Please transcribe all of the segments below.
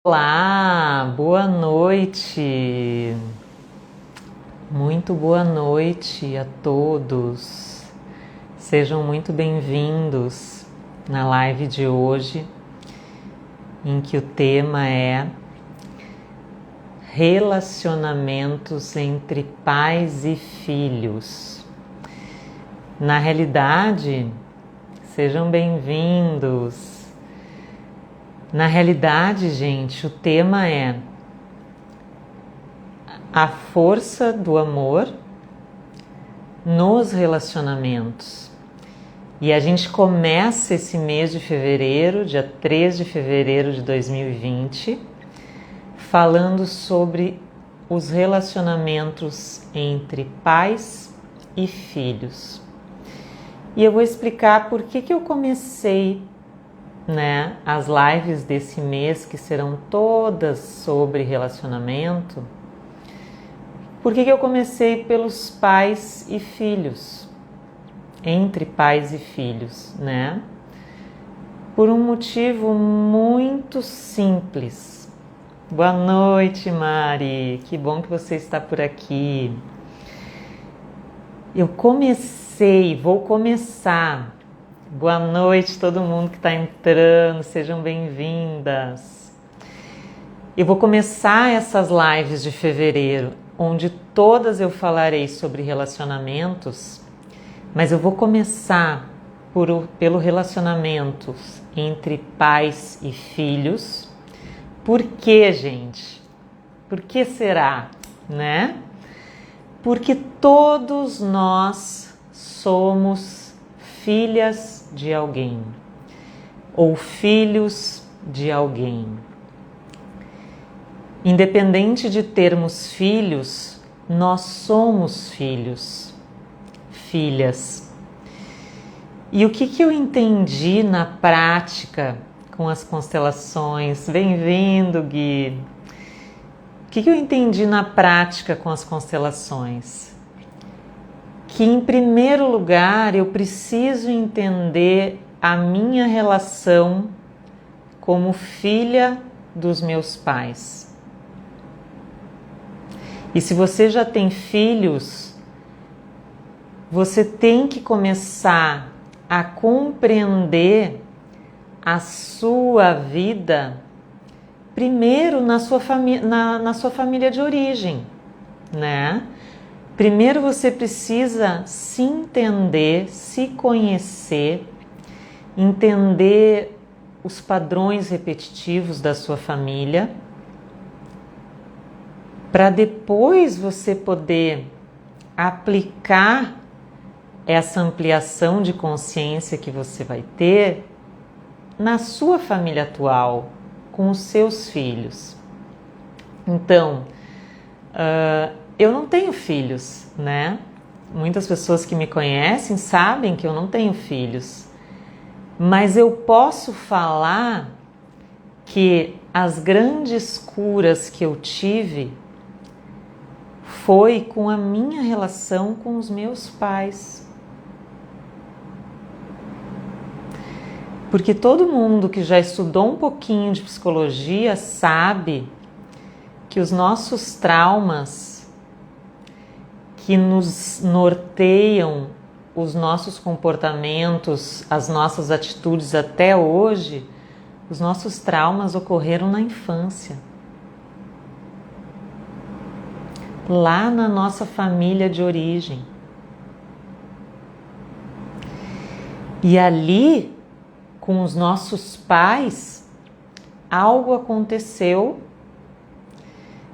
Olá, boa noite, muito boa noite a todos, sejam muito bem-vindos na live de hoje, em que o tema é relacionamentos entre pais e filhos. Na realidade, sejam bem-vindos. Na realidade, gente, o tema é a força do amor nos relacionamentos. E a gente começa esse mês de fevereiro, dia 3 de fevereiro de 2020, falando sobre os relacionamentos entre pais e filhos. E eu vou explicar por que eu comecei as lives desse mês, que serão todas sobre relacionamento. Por que eu comecei pelos pais e filhos, entre pais e filhos, né? Por um motivo muito simples. Boa noite, Mari, que bom que você está por aqui. Vou começar. Boa noite todo mundo que está entrando, sejam bem-vindas. Eu vou começar essas lives de fevereiro, onde todas eu falarei sobre relacionamentos, mas eu vou começar pelo relacionamento entre pais e filhos. Por quê, gente? Por que será, né? Porque todos nós somos filhas de alguém ou filhos de alguém. Independente de termos filhos, nós somos filhos, filhas. E o que eu entendi na prática com as constelações? Bem-vindo, Gui! O que eu entendi na prática com as constelações? Que em primeiro lugar eu preciso entender a minha relação como filha dos meus pais. E se você já tem filhos, você tem que começar a compreender a sua vida primeiro na sua família de origem, né? Primeiro você precisa se entender, se conhecer, entender os padrões repetitivos da sua família, para depois você poder aplicar essa ampliação de consciência que você vai ter na sua família atual, com os seus filhos. Então, eu não tenho filhos, né? Muitas pessoas que me conhecem sabem que eu não tenho filhos. Mas eu posso falar que as grandes curas que eu tive foi com a minha relação com os meus pais. Porque todo mundo que já estudou um pouquinho de psicologia sabe que os nossos traumas que nos norteiam os nossos comportamentos, as nossas atitudes até hoje, os nossos traumas ocorreram na infância. Lá na nossa família de origem. E ali, com os nossos pais, algo aconteceu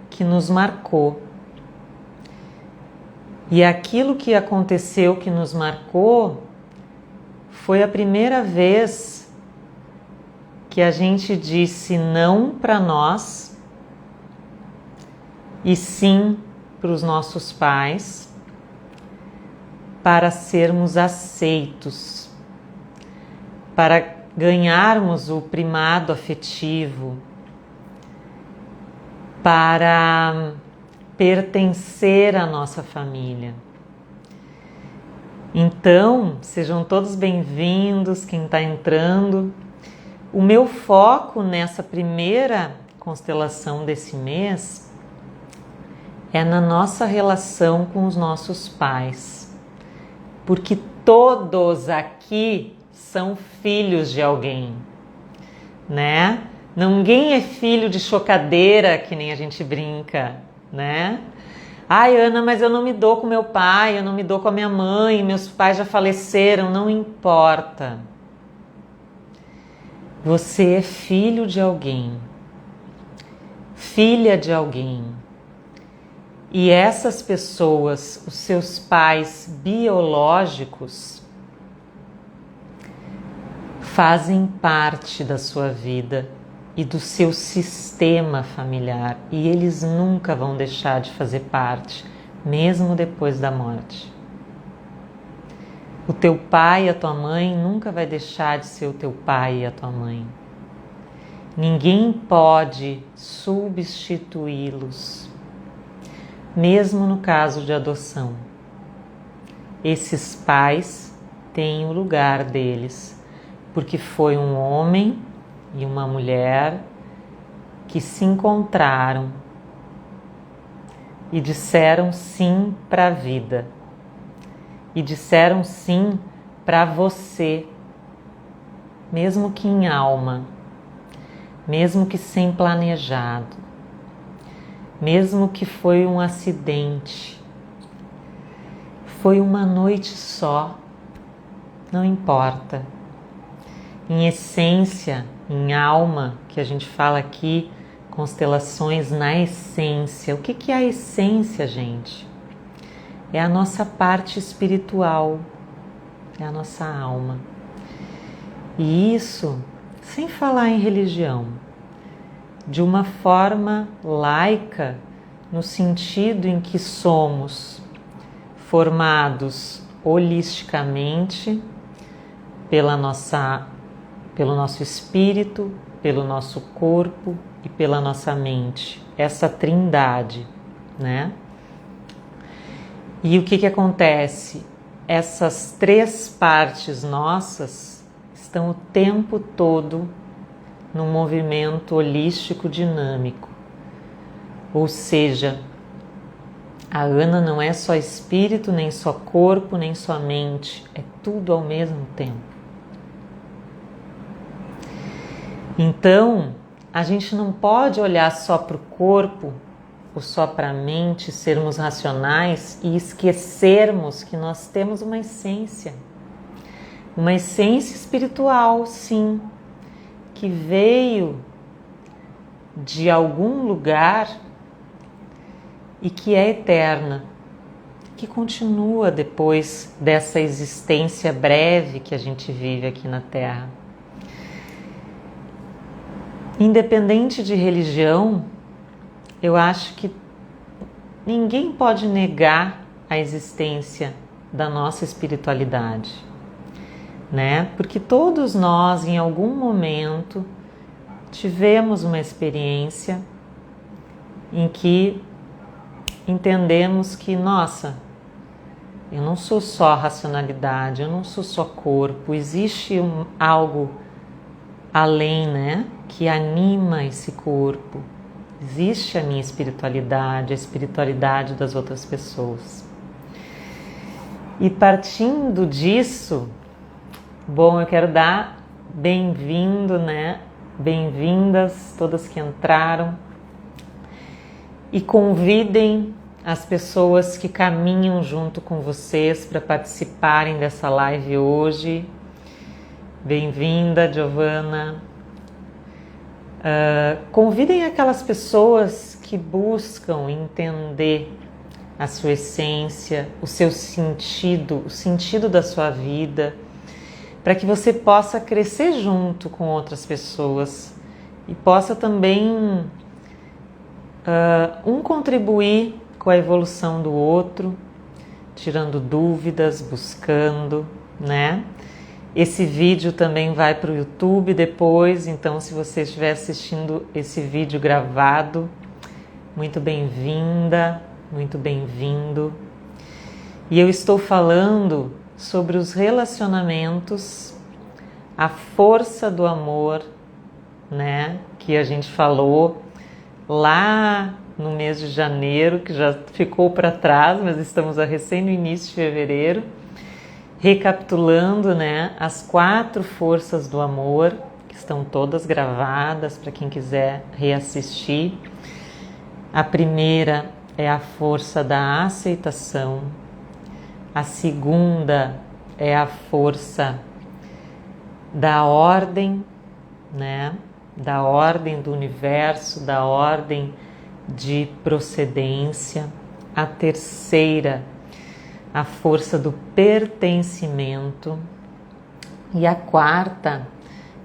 que nos marcou. E aquilo que aconteceu, que nos marcou, foi a primeira vez que a gente disse não para nós e sim para os nossos pais, para sermos aceitos, para ganharmos o primado afetivo, para pertencer à nossa família. Então, sejam todos bem-vindos, quem está entrando. O meu foco nessa primeira constelação desse mês é na nossa relação com os nossos pais. Porque todos aqui são filhos de alguém, né? Ninguém é filho de chocadeira, que nem a gente brinca, né? Ai, Ana, mas eu não me dou com meu pai, eu não me dou com a minha mãe, meus pais já faleceram, não importa. Você é filho de alguém, filha de alguém. E essas pessoas, os seus pais biológicos, fazem parte da sua vida e do seu sistema familiar, e eles nunca vão deixar de fazer parte, mesmo depois da morte. O teu pai e a tua mãe nunca vai deixar de ser o teu pai e a tua mãe. Ninguém pode substituí-los, mesmo no caso de adoção. Esses pais têm o lugar deles, porque foi um homem e uma mulher que se encontraram e disseram sim para a vida, e disseram sim para você, mesmo que em alma, mesmo que sem planejado, mesmo que foi um acidente, foi uma noite só, não importa. Em essência, em alma, que a gente fala aqui, constelações na essência. O que é a essência, gente? É a nossa parte espiritual, é a nossa alma. E isso, sem falar em religião, de uma forma laica, no sentido em que somos formados holisticamente pelo nosso espírito, pelo nosso corpo e pela nossa mente, essa trindade, né? E o que acontece? Essas três partes nossas estão o tempo todo num movimento holístico dinâmico. Ou seja, a Ana não é só espírito, nem só corpo, nem só mente, é tudo ao mesmo tempo. Então, a gente não pode olhar só para o corpo ou só para a mente, sermos racionais e esquecermos que nós temos uma essência espiritual, sim, que veio de algum lugar e que é eterna, que continua depois dessa existência breve que a gente vive aqui na Terra. Independente de religião, eu acho que ninguém pode negar a existência da nossa espiritualidade, né? Porque todos nós, em algum momento, tivemos uma experiência em que entendemos que, nossa, eu não sou só racionalidade, eu não sou só corpo, existe algo além, né, que anima esse corpo. Existe a minha espiritualidade, a espiritualidade das outras pessoas. E partindo disso, bom, eu quero dar bem-vindo, né, bem-vindas todas que entraram e convidem as pessoas que caminham junto com vocês para participarem dessa live hoje. Bem-vinda, Giovana. Convidem aquelas pessoas que buscam entender a sua essência, o seu sentido, o sentido da sua vida, para que você possa crescer junto com outras pessoas e possa também um contribuir com a evolução do outro, tirando dúvidas, buscando, né? Esse vídeo também vai para o YouTube depois, então se você estiver assistindo esse vídeo gravado, muito bem-vinda, muito bem-vindo. E eu estou falando sobre os relacionamentos, a força do amor, né? Que a gente falou lá no mês de janeiro, que já ficou para trás, mas estamos recém no início de fevereiro, recapitulando, né, as 4 forças do amor, que estão todas gravadas para quem quiser reassistir. A primeira é a força da aceitação, a segunda é a força da ordem, né, da ordem do universo, da ordem de procedência. A terceira, a força do pertencimento. E a quarta,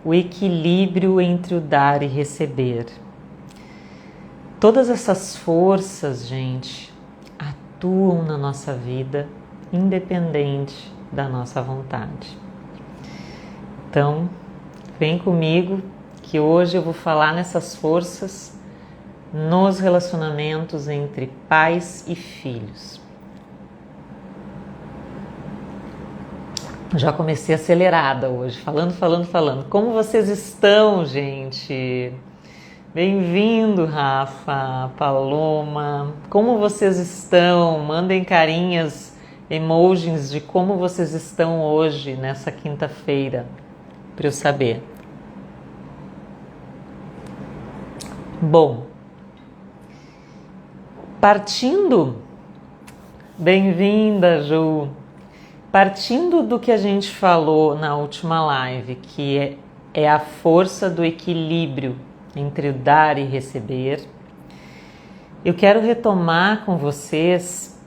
o equilíbrio entre o dar e receber. Todas essas forças, gente, atuam na nossa vida, independente da nossa vontade. Então, vem comigo que hoje eu vou falar nessas forças nos relacionamentos entre pais e filhos. Já comecei acelerada hoje, falando. Como vocês estão, gente? Bem-vindo, Rafa, Paloma. Como vocês estão? Mandem carinhas, emojis de como vocês estão hoje, nessa quinta-feira, para eu saber. Bom, partindo, bem-vinda, Ju. Partindo do que a gente falou na última live, que é a força do equilíbrio entre o dar e receber, eu quero retomar com vocês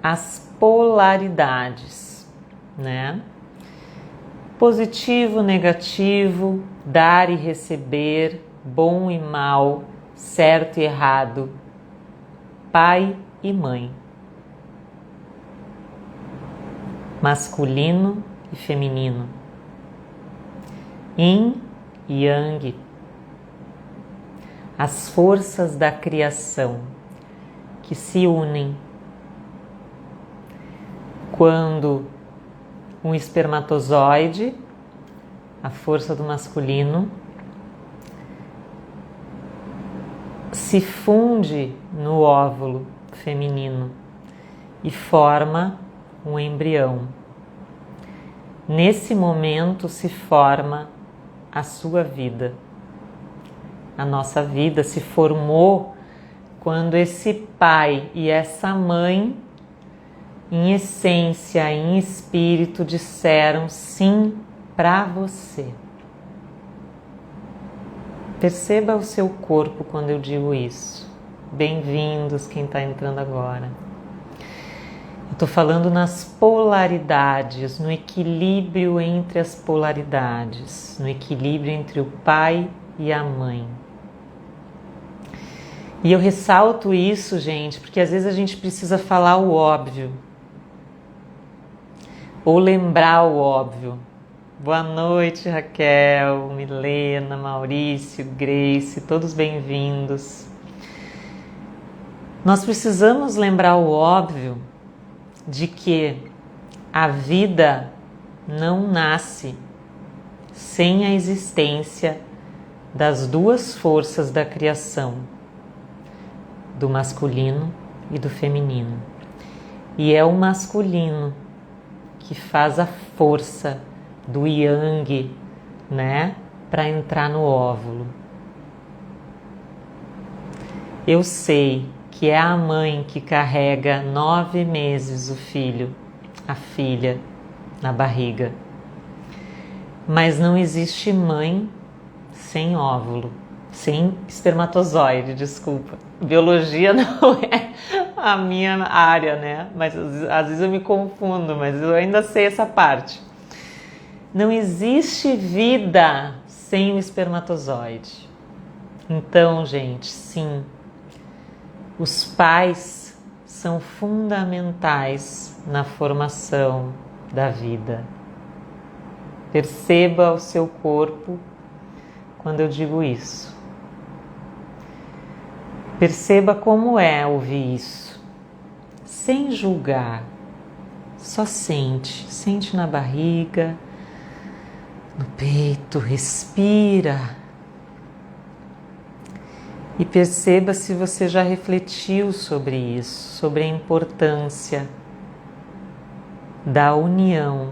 as polaridades, né? Positivo, negativo, dar e receber, bom e mal, certo e errado, pai e mãe, masculino e feminino, yin e yang, as forças da criação que se unem quando um espermatozoide, a força do masculino, se funde no óvulo feminino e forma um embrião. Nesse momento se forma a sua vida. A nossa vida se formou quando esse pai e essa mãe, em essência, em espírito, disseram sim para você. Perceba o seu corpo quando eu digo isso. Bem-vindos quem está entrando agora. Eu estou falando nas polaridades, no equilíbrio entre as polaridades, no equilíbrio entre o pai e a mãe. E eu ressalto isso, gente, porque às vezes a gente precisa falar o óbvio, ou lembrar o óbvio. Boa noite, Raquel, Milena, Maurício, Grace, todos bem-vindos. Nós precisamos lembrar o óbvio de que a vida não nasce sem a existência das 2 forças da criação, do masculino e do feminino. E é o masculino que faz a força do yang, né, para entrar no óvulo. Eu sei que é a mãe que carrega 9 meses o filho, a filha, na barriga. Mas não existe mãe sem óvulo, sem espermatozoide, desculpa. Biologia não é a minha área, né? Mas às vezes eu me confundo, mas eu ainda sei essa parte. Não existe vida sem o espermatozoide. Então, gente, sim, os pais são fundamentais na formação da vida. Perceba o seu corpo quando eu digo isso. Perceba como é ouvir isso, sem julgar. Só sente na barriga, no peito, respira. E perceba se você já refletiu sobre isso, sobre a importância da união,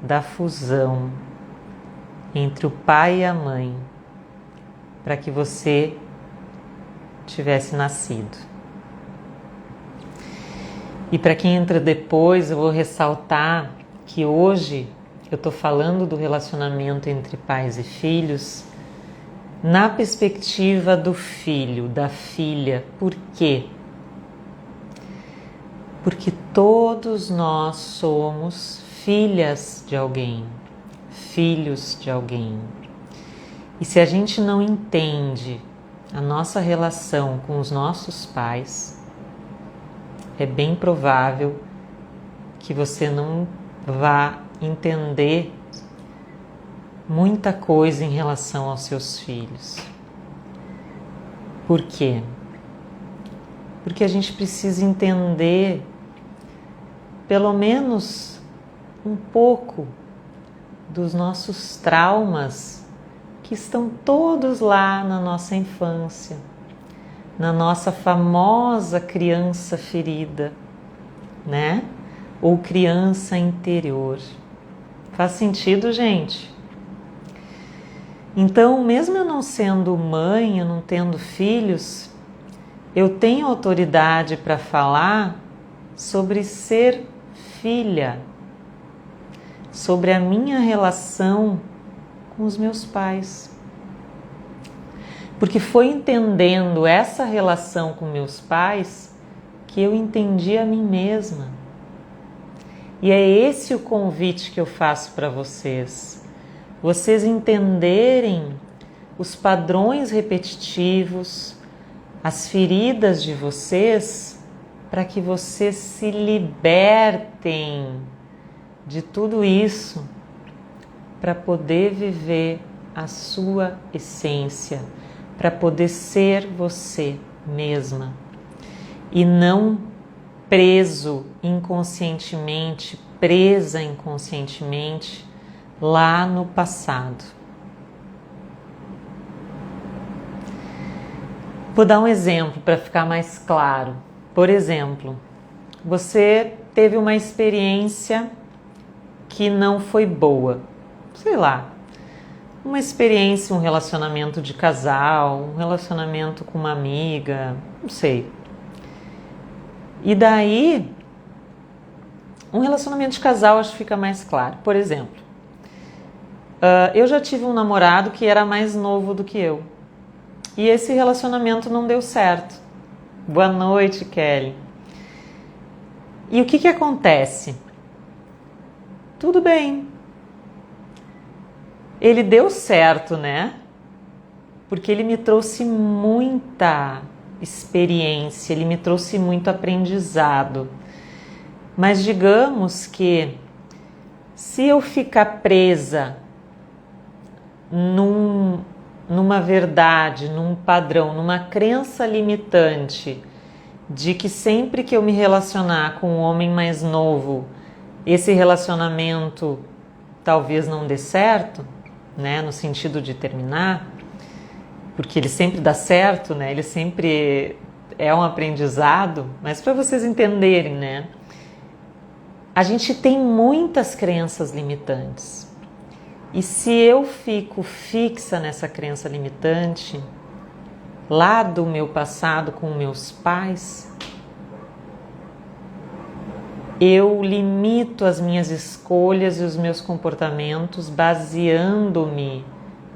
da fusão entre o pai e a mãe, para que você tivesse nascido. E para quem entra depois, eu vou ressaltar que hoje eu estou falando do relacionamento entre pais e filhos na perspectiva do filho, da filha. Por quê? Porque todos nós somos filhas de alguém, filhos de alguém. E se a gente não entende a nossa relação com os nossos pais, é bem provável que você não vá entender muita coisa em relação aos seus filhos. Por quê? Porque a gente precisa entender pelo menos um pouco dos nossos traumas que estão todos lá na nossa infância, na nossa famosa criança ferida, né? Ou criança interior. Faz sentido, gente? Então, mesmo eu não sendo mãe, eu não tendo filhos, eu tenho autoridade para falar sobre ser filha, sobre a minha relação com os meus pais. Porque foi entendendo essa relação com meus pais que eu entendi a mim mesma. E é esse o convite que eu faço para vocês. Vocês entenderem os padrões repetitivos, as feridas de vocês, para que vocês se libertem de tudo isso, para poder viver a sua essência, para poder ser você mesma e não preso inconscientemente, presa inconscientemente lá no passado. Vou dar um exemplo para ficar mais claro. Por exemplo, você teve uma experiência que não foi boa, sei lá, uma experiência, um relacionamento de casal, um relacionamento com uma amiga, não sei. E daí, um relacionamento de casal acho que fica mais claro. Por exemplo, eu já tive um namorado que era mais novo do que eu. E esse relacionamento não deu certo. Boa noite, Kelly. E o que acontece? Tudo bem. Ele deu certo, né? Porque ele me trouxe muita experiência, ele me trouxe muito aprendizado. Mas digamos que se eu ficar presa numa verdade, num padrão, numa crença limitante de que sempre que eu me relacionar com um homem mais novo, esse relacionamento talvez não dê certo, né, no sentido de terminar, porque ele sempre dá certo, né, ele sempre é um aprendizado, mas para vocês entenderem, né, a gente tem muitas crenças limitantes. E se eu fico fixa nessa crença limitante, lá do meu passado com meus pais, eu limito as minhas escolhas e os meus comportamentos baseando-me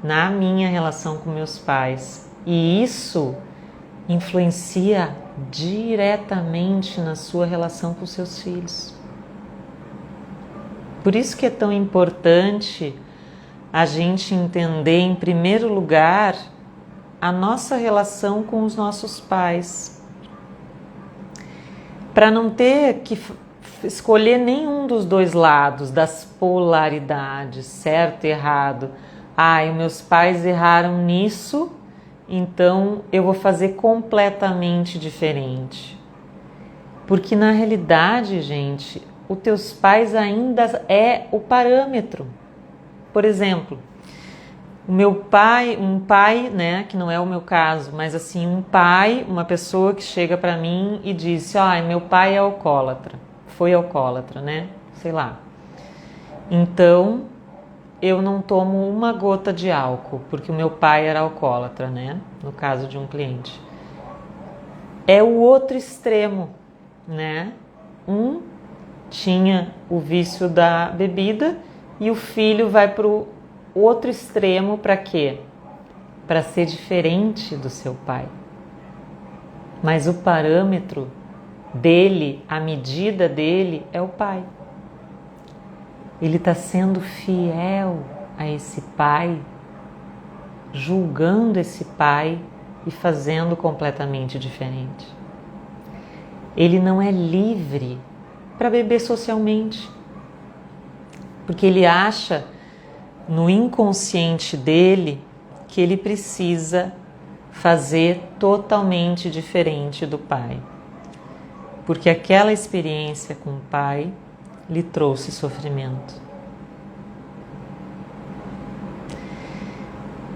na minha relação com meus pais. E isso influencia diretamente na sua relação com seus filhos. Por isso que é tão importante a gente entender, em primeiro lugar, a nossa relação com os nossos pais. Para não ter que escolher nenhum dos dois lados, das polaridades, certo e errado. Os meus pais erraram nisso, então eu vou fazer completamente diferente. Porque na realidade, gente, os teus pais ainda é o parâmetro. Por exemplo, Um pai, né, que não é o meu caso, mas assim, um pai, uma pessoa que chega para mim e disse, meu pai é alcoólatra, foi alcoólatra, né, sei lá. Então, eu não tomo uma gota de álcool, porque o meu pai era alcoólatra, né, no caso de um cliente. É o outro extremo, né, tinha o vício da bebida e o filho vai para o outro extremo para quê? Para ser diferente do seu pai. Mas o parâmetro dele, a medida dele é o pai. Ele está sendo fiel a esse pai, julgando esse pai e fazendo completamente diferente. Ele não é livre para beber socialmente, porque ele acha no inconsciente dele que ele precisa fazer totalmente diferente do pai, porque aquela experiência com o pai lhe trouxe sofrimento.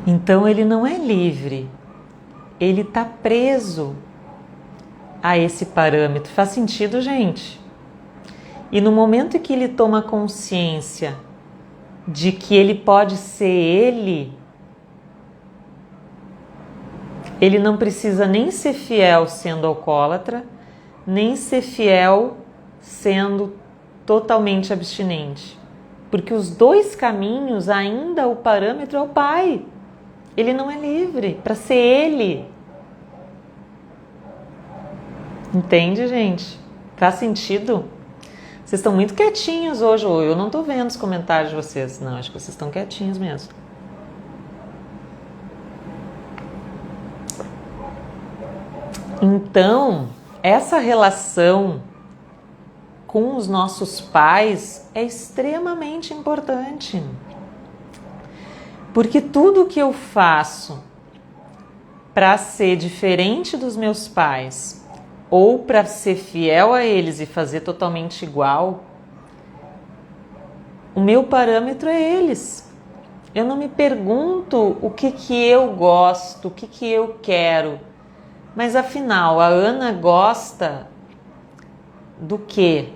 Então ele não é livre, ele está preso a esse parâmetro. Faz sentido, gente? E no momento em que ele toma consciência de que ele pode ser ele não precisa nem ser fiel sendo alcoólatra, nem ser fiel sendo totalmente abstinente. Porque os dois caminhos, ainda o parâmetro é o pai. Ele não é livre para ser ele. Entende, gente? Faz sentido? Vocês estão muito quietinhos hoje, ou eu não estou vendo os comentários de vocês. Não, acho que vocês estão quietinhos mesmo. Então, essa relação com os nossos pais é extremamente importante. Porque tudo que eu faço para ser diferente dos meus pais, ou para ser fiel a eles e fazer totalmente igual, o meu parâmetro é eles. Eu não me pergunto o que eu gosto, o que eu quero. Mas afinal, a Ana gosta do quê?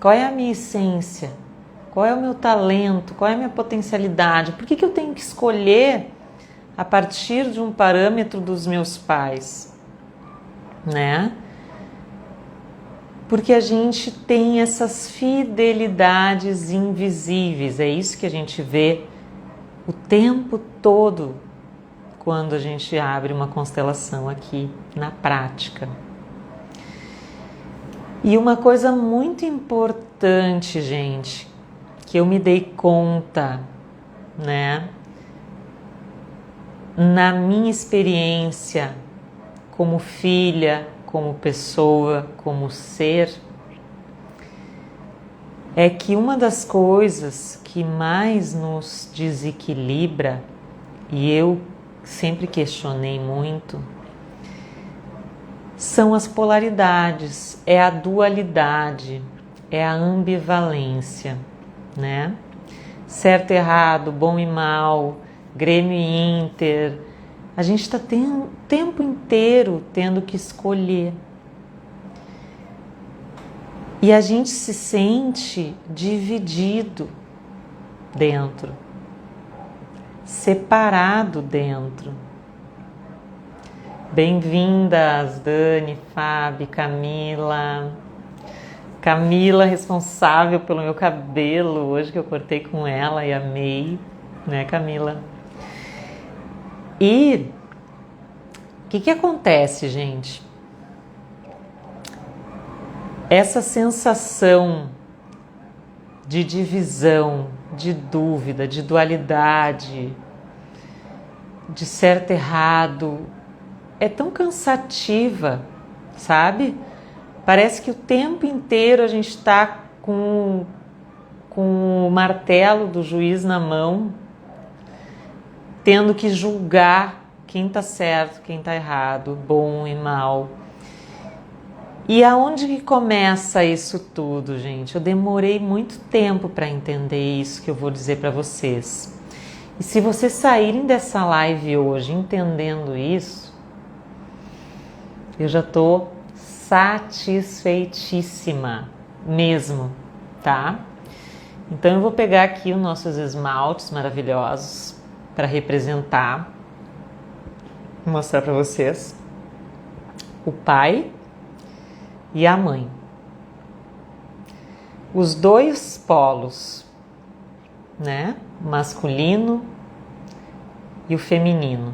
Qual é a minha essência? Qual é o meu talento? Qual é a minha potencialidade? Por que eu tenho que escolher a partir de um parâmetro dos meus pais? Né? Porque a gente tem essas fidelidades invisíveis, é isso que a gente vê o tempo todo quando a gente abre uma constelação aqui na prática. E uma coisa muito importante, gente, que eu me dei conta, né, na minha experiência como filha, como pessoa, como ser, é que uma das coisas que mais nos desequilibra, e eu sempre questionei muito, são as polaridades, é a dualidade, é a ambivalência, né? Certo e errado, bom e mal, Grêmio e Inter. A gente está o tempo inteiro tendo que escolher. E a gente se sente dividido dentro, separado dentro. Bem-vindas, Dani, Fábio, Camila. Camila, responsável pelo meu cabelo, hoje que eu cortei com ela e amei, né, Camila? E o que acontece, gente? Essa sensação de divisão, de dúvida, de dualidade, de certo e errado, é tão cansativa, sabe? Parece que o tempo inteiro a gente está com o martelo do juiz na mão, tendo que julgar quem está certo, quem está errado, bom e mal. E aonde que começa isso tudo, gente? Eu demorei muito tempo para entender isso que eu vou dizer para vocês. E se vocês saírem dessa live hoje entendendo isso, eu já estou satisfeitíssima mesmo, tá? Então eu vou pegar aqui os nossos esmaltes maravilhosos para representar, vou mostrar para vocês o pai e a mãe. Os dois polos, né? O masculino e o feminino.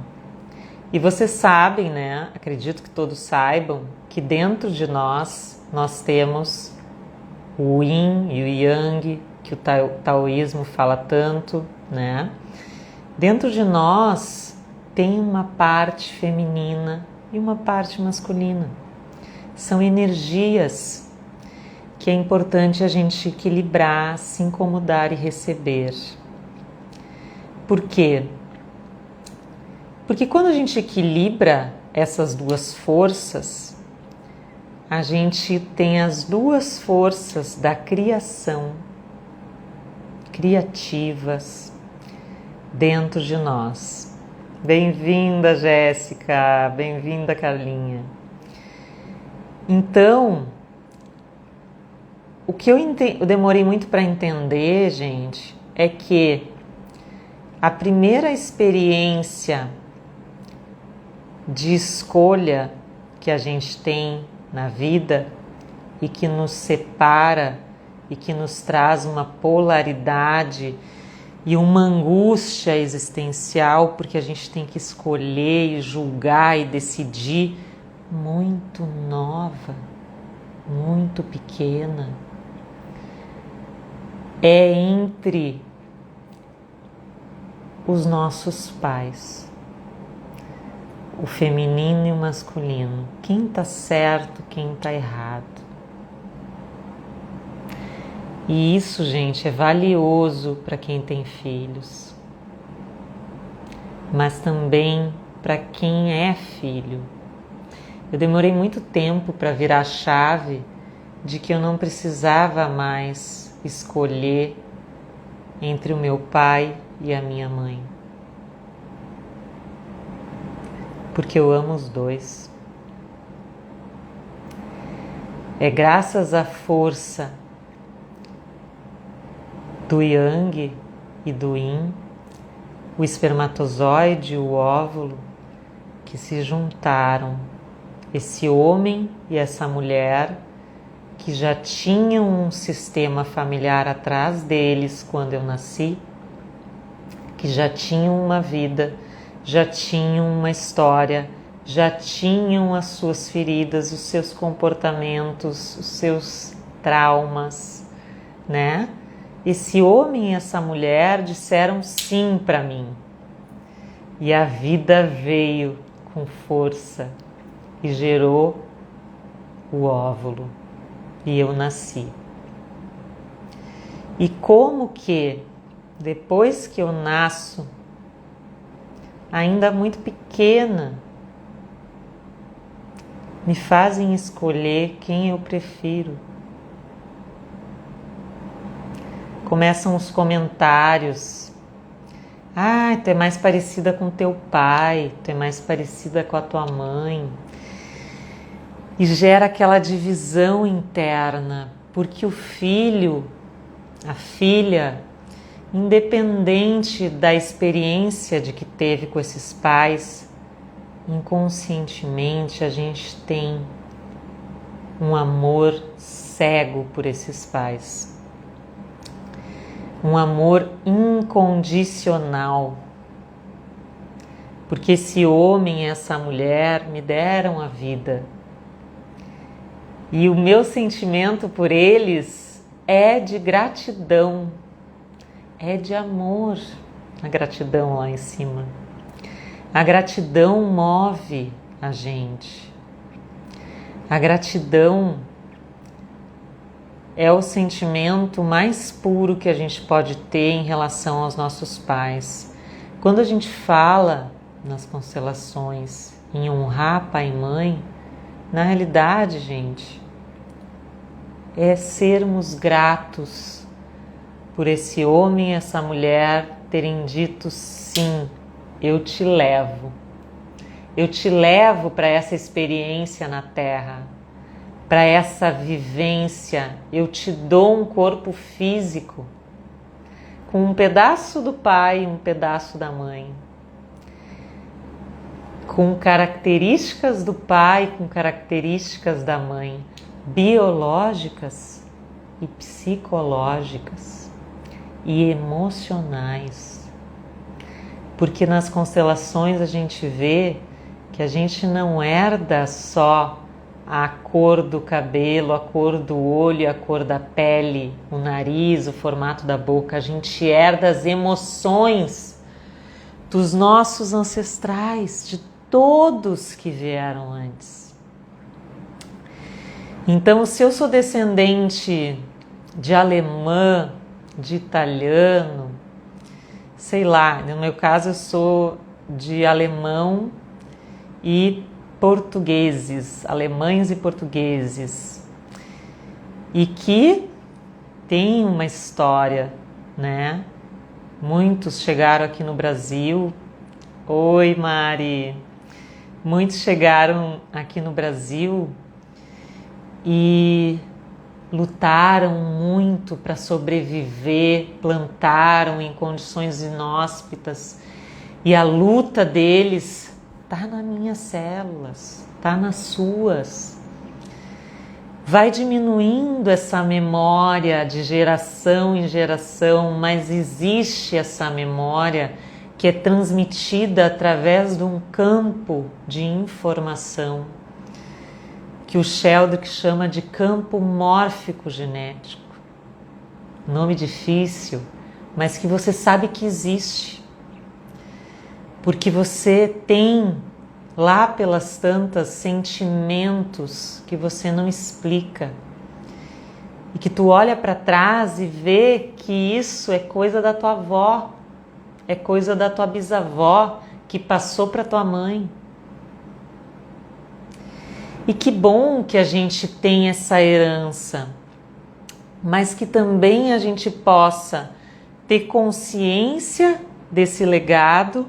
E vocês sabem, né? Acredito que todos saibam que dentro de nós temos o Yin e o Yang, que o taoísmo fala tanto, né? Dentro de nós tem uma parte feminina e uma parte masculina. São energias que é importante a gente equilibrar, assim como dar e receber. Por quê? Porque quando a gente equilibra essas duas forças, a gente tem as duas forças da criação, criativas, dentro de nós. Bem-vinda, Jéssica, bem-vinda, Carlinha. Então, o que eu demorei muito para entender, gente, é que a primeira experiência de escolha que a gente tem na vida e que nos separa e que nos traz uma polaridade e uma angústia existencial, porque a gente tem que escolher e julgar e decidir, muito nova, muito pequena, é entre os nossos pais, o feminino e o masculino. Quem está certo, quem está errado. E isso, gente, é valioso para quem tem filhos, mas também para quem é filho. Eu demorei muito tempo para virar a chave de que eu não precisava mais escolher entre o meu pai e a minha mãe, porque eu amo os dois. É graças à força do Yang e do Yin, o espermatozoide e o óvulo, que se juntaram, esse homem e essa mulher que já tinham um sistema familiar atrás deles quando eu nasci, que já tinham uma vida, já tinham uma história, já tinham as suas feridas, os seus comportamentos, os seus traumas, né? Esse homem e essa mulher disseram sim para mim. E a vida veio com força e gerou o óvulo. E eu nasci. E como que, depois que eu nasço, ainda muito pequena, me fazem escolher quem eu prefiro. Começam os comentários. Ah, tu é mais parecida com teu pai, tu é mais parecida com a tua mãe. E gera aquela divisão interna, porque o filho, a filha, independente da experiência de que teve com esses pais, inconscientemente a gente tem um amor cego por esses pais. Um amor incondicional. Porque esse homem e essa mulher me deram a vida. E o meu sentimento por eles é de gratidão, é de amor, a gratidão lá em cima. A gratidão move a gente. A gratidão é o sentimento mais puro que a gente pode ter em relação aos nossos pais. Quando a gente fala nas constelações em honrar pai e mãe, na realidade, gente, é sermos gratos por esse homem e essa mulher terem dito sim, eu te levo. Eu te levo para essa experiência na Terra, para essa vivência. Eu te dou um corpo físico com um pedaço do pai e um pedaço da mãe, com características do pai, com características da mãe, biológicas e psicológicas e emocionais. Porque nas constelações a gente vê que a gente não herda só a cor do cabelo, a cor do olho, a cor da pele, o nariz, o formato da boca. A gente herda as emoções dos nossos ancestrais, de todos que vieram antes. Então, se eu sou descendente de alemã, de italiano, sei lá, no meu caso eu sou de alemão e portugueses, alemães e portugueses, e que tem uma história, né? Muitos chegaram aqui no Brasil. Oi, Mari! Muitos chegaram aqui no Brasil e lutaram muito para sobreviver, plantaram em condições inóspitas, e a luta deles está nas minhas células, está nas suas. Vai diminuindo essa memória de geração em geração, mas existe essa memória que é transmitida através de um campo de informação que o Sheldrick chama de campo mórfico genético. Nome difícil, mas que você sabe que existe. Porque você tem lá pelas tantas sentimentos que você não explica. E que tu olha para trás e vê que isso é coisa da tua avó, é coisa da tua bisavó que passou para tua mãe. E que bom que a gente tem essa herança, mas que também a gente possa ter consciência desse legado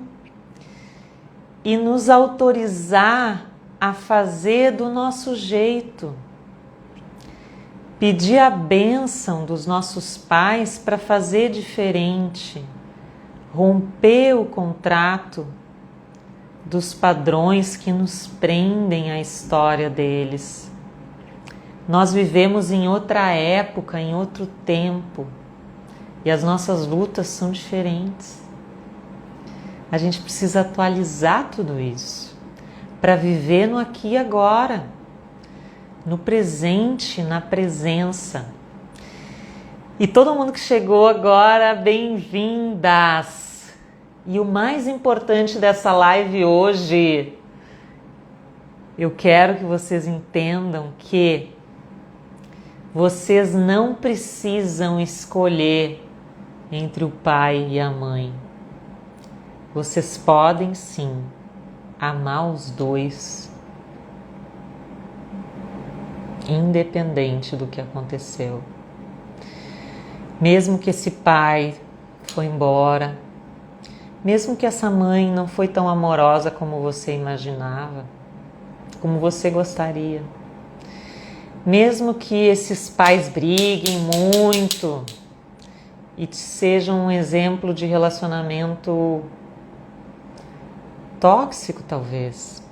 e nos autorizar a fazer do nosso jeito. Pedir a bênção dos nossos pais para fazer diferente. Romper o contrato dos padrões que nos prendem à história deles. Nós vivemos em outra época, em outro tempo, e as nossas lutas são diferentes. A gente precisa atualizar tudo isso para viver no aqui e agora, no presente, na presença. E todo mundo que chegou agora, bem-vindas! E o mais importante dessa live hoje, eu quero que vocês entendam que vocês não precisam escolher entre o pai e a mãe. Vocês podem sim amar os dois, independente do que aconteceu. Mesmo que esse pai foi embora, mesmo que essa mãe não foi tão amorosa como você imaginava, como você gostaria, mesmo que esses pais briguem muito e sejam um exemplo de relacionamento tóxico, talvez,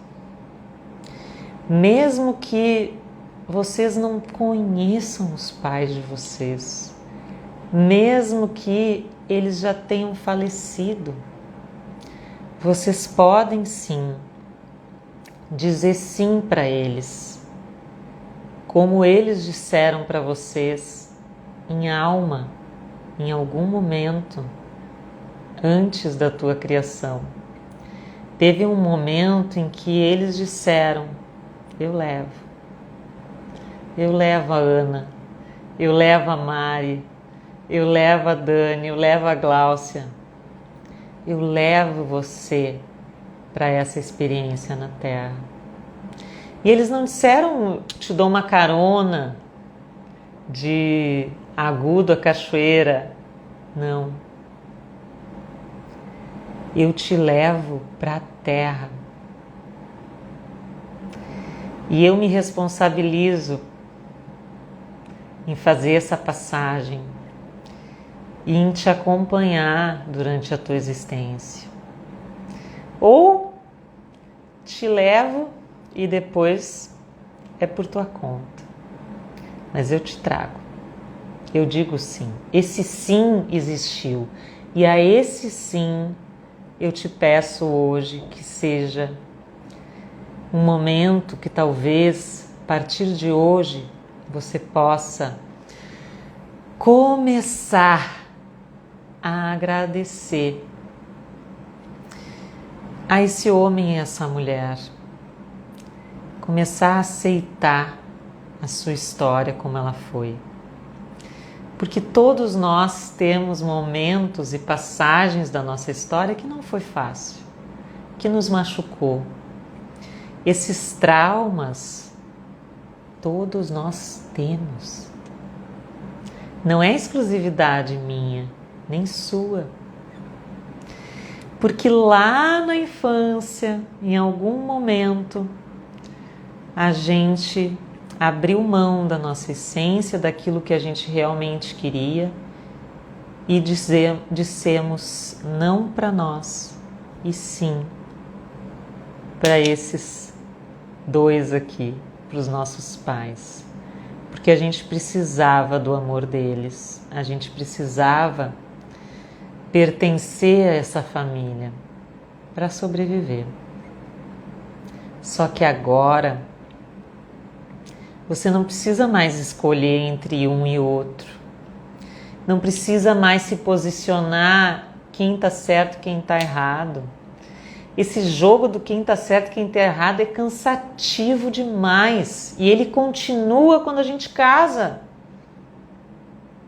mesmo que vocês não conheçam os pais de vocês, mesmo que eles já tenham falecido, vocês podem sim dizer sim para eles, como eles disseram para vocês em alma, em algum momento antes da tua criação. Teve um momento em que eles disseram: eu levo a Ana, eu levo a Mari, eu levo a Dani, eu levo a Gláucia, eu levo você para essa experiência na Terra. E eles não disseram: te dou uma carona de Agudo a Cachoeira. Não. eu te levo para a Terra. E eu me responsabilizo em fazer essa passagem e em te acompanhar durante a tua existência. Ou te levo e depois é por tua conta. Mas eu te trago. Eu digo sim. Esse sim existiu. E a esse sim eu te peço hoje que seja um momento que talvez, a partir de hoje, você possa começar a agradecer a esse homem e essa mulher. Começar a aceitar a sua história como ela foi. Porque todos nós temos momentos e passagens da nossa história que não foi fácil, que nos machucou. Esses traumas, todos nós temos. Não é exclusividade minha, nem sua. Porque lá na infância, em algum momento, a gente abriu mão da nossa essência, daquilo que a gente realmente queria e dissemos não para nós, e sim para esses dois aqui, para os nossos pais. Porque a gente precisava do amor deles, a gente precisava pertencer a essa família para sobreviver. Só que agora você não precisa mais escolher entre um e outro. Não precisa mais se posicionar quem está certo e quem está errado. Esse jogo do quem está certo e quem está errado é cansativo demais. E ele continua quando a gente casa.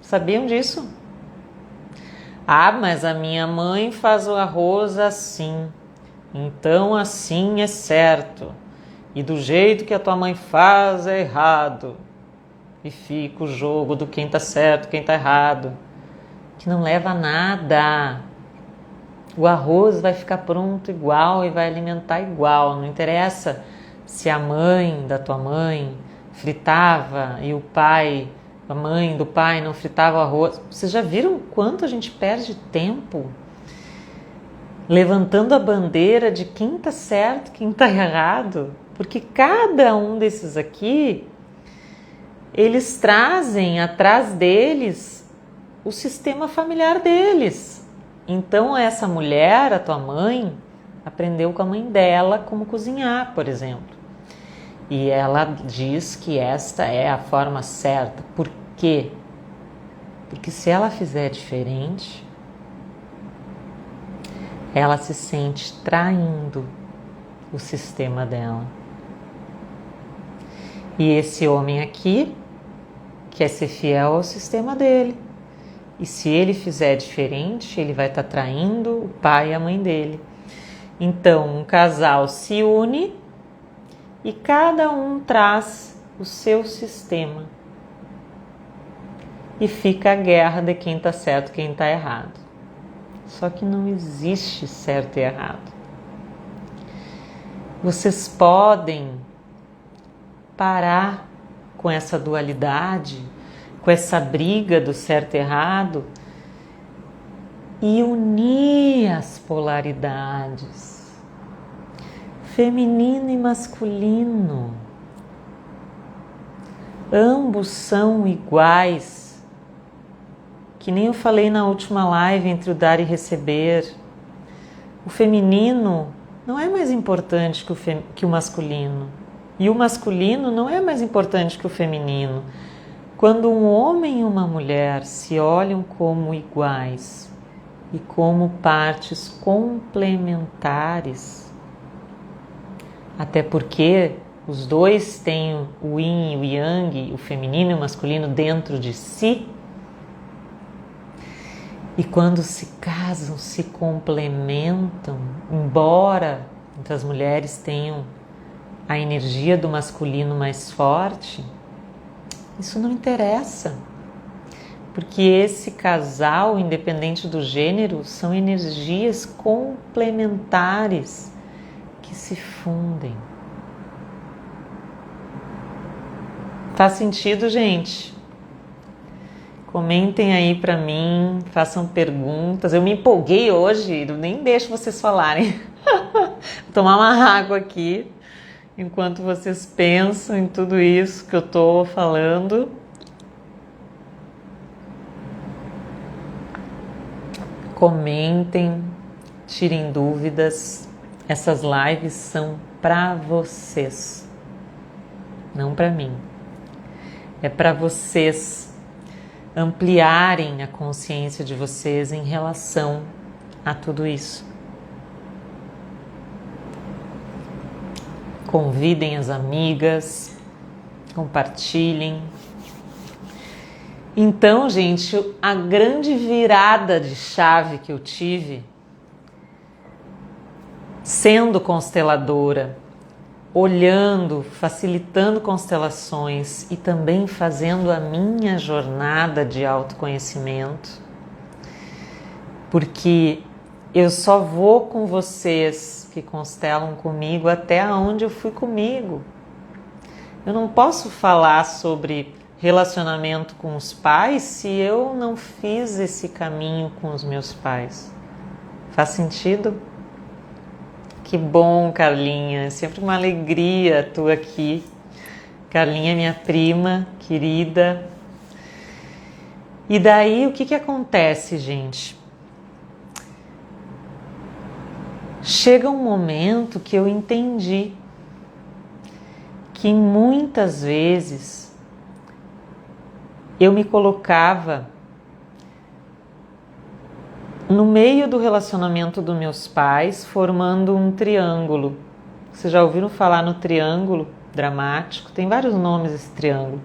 Sabiam disso? Ah, mas a minha mãe faz o arroz assim. Então assim é certo. E do jeito que a tua mãe faz é errado. E fica o jogo do quem está certo, quem está errado. Que não leva a nada. O arroz vai ficar pronto igual e vai alimentar igual. Não interessa se a mãe da tua mãe fritava e o pai, a mãe do pai não fritava o arroz. Vocês já viram quanto a gente perde tempo levantando a bandeira de quem está certo, quem está errado? Porque cada um desses aqui, eles trazem atrás deles o sistema familiar deles. Então essa mulher, a tua mãe, aprendeu com a mãe dela como cozinhar, por exemplo. E ela diz que esta é a forma certa. Por quê? Porque se ela fizer diferente, ela se sente traindo o sistema dela. E esse homem aqui quer ser fiel ao sistema dele. E se ele fizer diferente, ele vai estar traindo o pai e a mãe dele. Então, um casal se une e cada um traz o seu sistema. E fica a guerra de quem está certo e quem está errado. Só que não existe certo e errado. Vocês podem parar com essa dualidade, com essa briga do certo e errado e unir as polaridades, feminino e masculino. Ambos são iguais, que nem eu falei na última live entre o dar e receber. O feminino não é mais importante que o masculino, e o masculino não é mais importante que o feminino. Quando um homem e uma mulher se olham como iguais e como partes complementares, até porque os dois têm o yin e o yang, o feminino e o masculino dentro de si, e quando se casam, se complementam, embora as mulheres tenham a energia do masculino mais forte, isso não interessa, Porque esse casal, independente do gênero, são energias complementares que se fundem. Faz sentido, gente? Comentem aí pra mim, façam perguntas. Eu me empolguei hoje, nem deixo vocês falarem. Vou tomar uma água aqui, enquanto vocês pensam em tudo isso que eu tô falando. Comentem, tirem dúvidas. Essas lives são para vocês, não para mim. É para vocês ampliarem a consciência de vocês em relação a tudo isso. Convidem as amigas, compartilhem. Então, gente, a grande virada de chave que eu tive, sendo consteladora, olhando, facilitando constelações e também fazendo a minha jornada de autoconhecimento, porque eu só vou com vocês que constelam comigo até onde eu fui comigo. Eu não posso falar sobre relacionamento com os pais se eu não fiz esse caminho com os meus pais. Faz sentido? Que bom, Carlinha. É sempre uma alegria tu aqui. Carlinha é minha prima querida. E daí o que acontece, gente? Chega um momento que eu entendi que muitas vezes eu me colocava no meio do relacionamento dos meus pais, formando um triângulo. Vocês já ouviram falar no triângulo dramático? Tem vários nomes esse triângulo.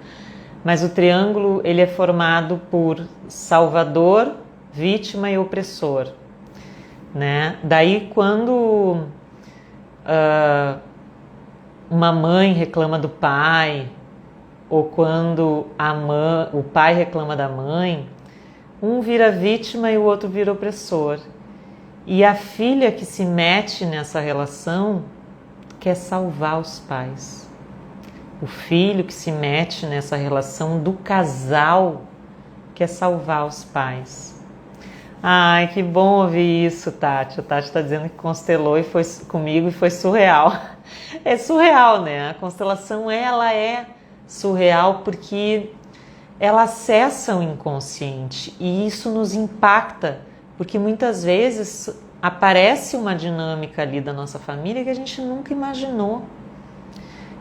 Mas o triângulo ele é formado por salvador, vítima e opressor. Né? Daí quando uma mãe reclama do pai, ou quando o pai reclama da mãe, um vira vítima e o outro vira opressor. E a filha que se mete nessa relação quer salvar os pais. O filho que se mete nessa relação do casal quer salvar os pais. Ai, que bom ouvir isso, Tati. A Tati está dizendo que constelou e foi comigo e foi surreal. É surreal, né? A constelação, ela é surreal porque ela acessa o inconsciente e isso nos impacta, porque muitas vezes aparece uma dinâmica ali da nossa família que a gente nunca imaginou,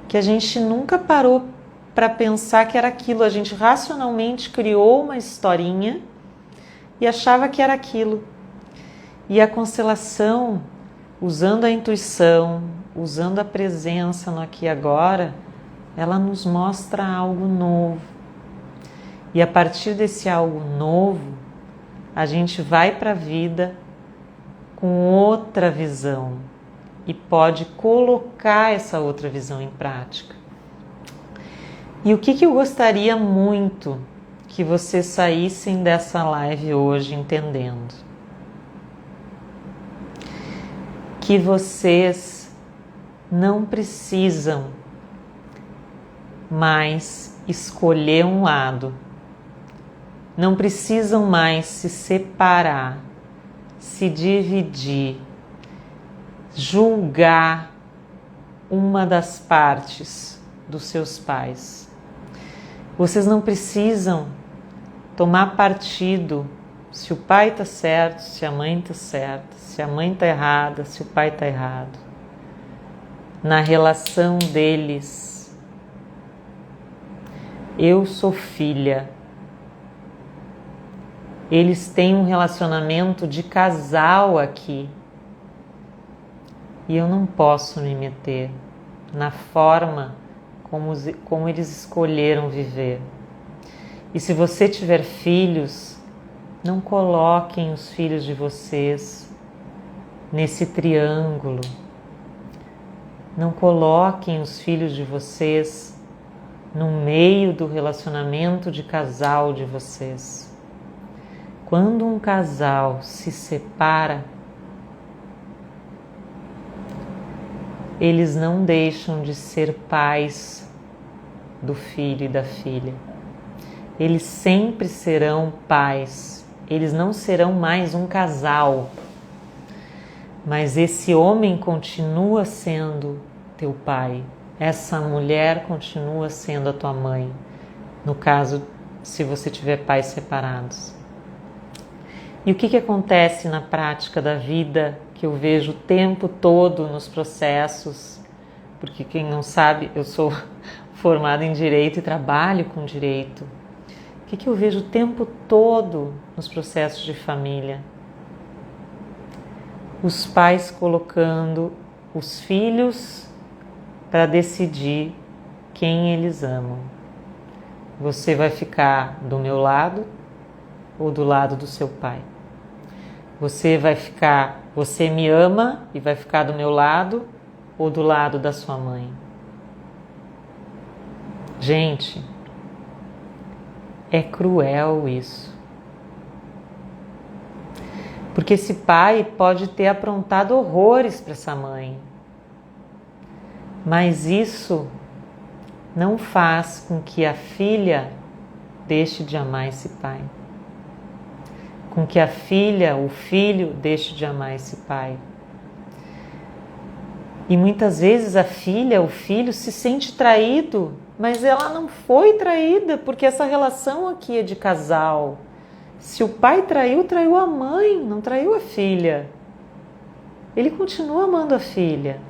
que a gente nunca parou para pensar que era aquilo. A gente racionalmente criou uma historinha e achava que era aquilo. E a constelação, usando a intuição, usando a presença no aqui e agora, ela nos mostra algo novo. E a partir desse algo novo, a gente vai para a vida com outra visão e pode colocar essa outra visão em prática. E o que eu gostaria muito que vocês saíssem dessa live hoje entendendo? Que vocês não precisam mais escolher um lado, não precisam mais se separar, se dividir, julgar uma das partes dos seus pais. Vocês não precisam tomar partido se o pai está certo, se a mãe está certa, se a mãe está errada, se o pai está errado. Na relação deles, eu sou filha. Eles têm um relacionamento de casal aqui. E eu não posso me meter na forma como eles escolheram viver. E se você tiver filhos, não coloquem os filhos de vocês nesse triângulo. Não coloquem os filhos de vocês no meio do relacionamento de casal de vocês. Quando um casal se separa, eles não deixam de ser pais do filho e da filha. Eles sempre serão pais. Eles não serão mais um casal. Mas esse homem continua sendo teu pai. Essa mulher continua sendo a tua mãe. No caso, se você tiver pais separados. E o que acontece na prática da vida, que eu vejo o tempo todo nos processos? Porque quem não sabe, eu sou formada em Direito e trabalho com Direito. O que eu vejo o tempo todo nos processos de família? Os pais colocando os filhos para decidir quem eles amam. Você vai ficar do meu lado ou do lado do seu pai? Você me ama e vai ficar do meu lado ou do lado da sua mãe? Gente, é cruel isso. Porque esse pai pode ter aprontado horrores para essa mãe. Mas isso não faz com que a filha deixe de amar esse pai. Com que a filha, o filho, deixe de amar esse pai. E muitas vezes a filha, o filho, se sente traído, mas ela não foi traída, porque essa relação aqui é de casal. Se o pai traiu, traiu a mãe, não traiu a filha. Ele continua amando a filha.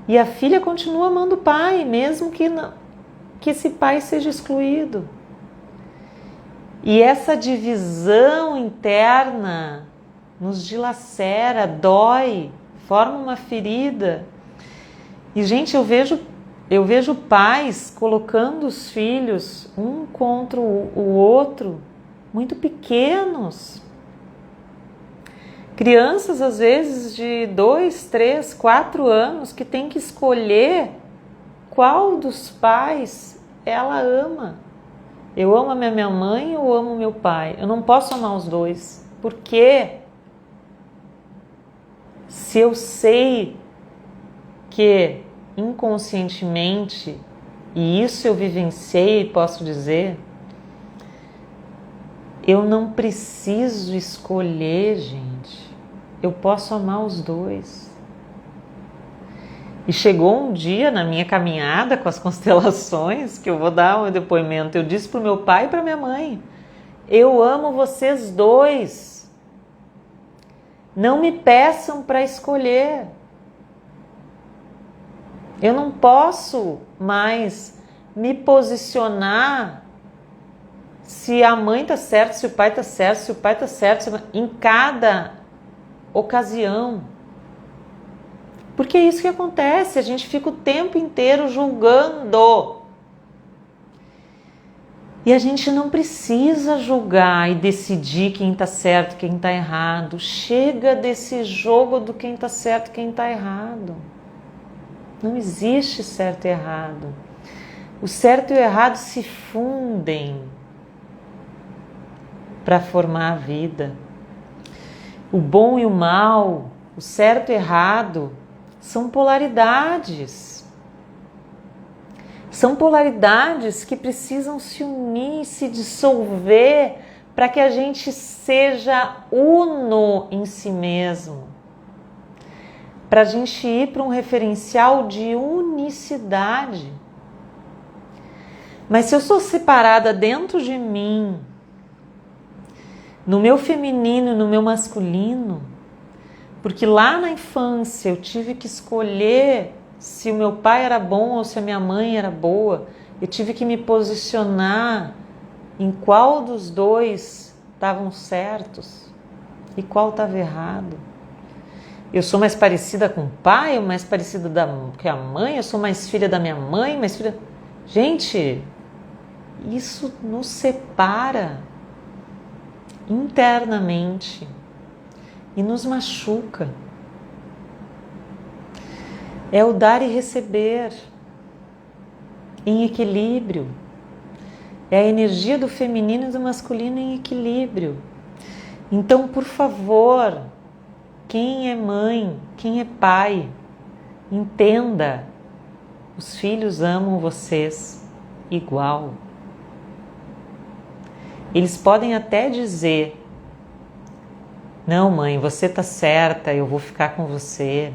E a filha continua amando o pai, mesmo que esse pai seja excluído. E essa divisão interna nos dilacera, dói, forma uma ferida. E, gente, eu vejo pais colocando os filhos um contra o outro, muito pequenos. Crianças, às vezes, de 2, 3, 4 anos, que tem que escolher qual dos pais ela ama. Eu amo a minha mãe ou amo meu pai? Eu não posso amar os dois. Por quê? Se eu sei que inconscientemente, e isso eu vivenciei e posso dizer, eu não preciso escolher, gente. Eu posso amar os dois. E chegou um dia na minha caminhada com as constelações, que eu vou dar um depoimento, eu disse para o meu pai e para minha mãe, eu amo vocês dois. Não me peçam para escolher. Eu não posso mais me posicionar se a mãe está certa, se o pai está certo, se o pai está certo, em cada ocasião. Porque é isso que acontece, a gente fica o tempo inteiro julgando. E a gente não precisa julgar e decidir quem está certo, quem está errado. Chega desse jogo do quem está certo, quem está errado. Não existe certo e errado. O certo e o errado se fundem para formar a vida. O bom e o mal, o certo e o errado, são polaridades. São polaridades que precisam se unir, se dissolver, para que a gente seja uno em si mesmo. Para a gente ir para um referencial de unicidade. Mas se eu sou separada dentro de mim, no meu feminino, no meu masculino, porque lá na infância eu tive que escolher se o meu pai era bom ou se a minha mãe era boa, eu tive que me posicionar em qual dos dois estavam certos e qual estava errado. Eu sou mais parecida com o pai, ou mais parecida que a mãe, eu sou mais filha da minha mãe, mais filha... Gente, isso nos separa internamente e nos machuca. É o dar e receber em equilíbrio. É a energia do feminino e do masculino em equilíbrio. Então, por favor, quem é mãe, quem é pai, entenda, os filhos amam vocês igual. Eles podem até dizer: não, mãe, você tá certa, eu vou ficar com você.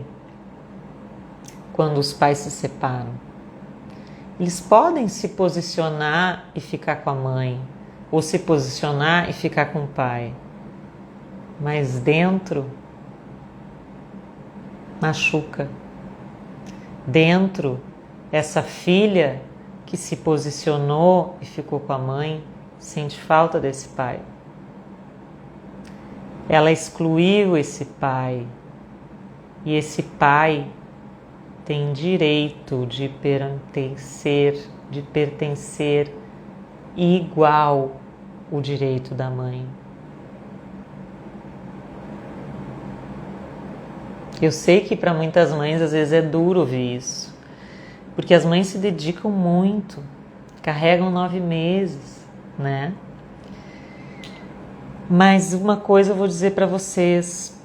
Quando os pais se separam, eles podem se posicionar e ficar com a mãe, ou se posicionar e ficar com o pai, mas dentro machuca. Dentro, essa filha que se posicionou e ficou com a mãe sente falta desse pai. Ela excluiu esse pai, e esse pai tem direito de pertencer igual o direito da mãe. Eu sei que para muitas mães às vezes é duro ouvir isso, porque as mães se dedicam muito, carregam 9 meses, né? Mas uma coisa eu vou dizer para vocês.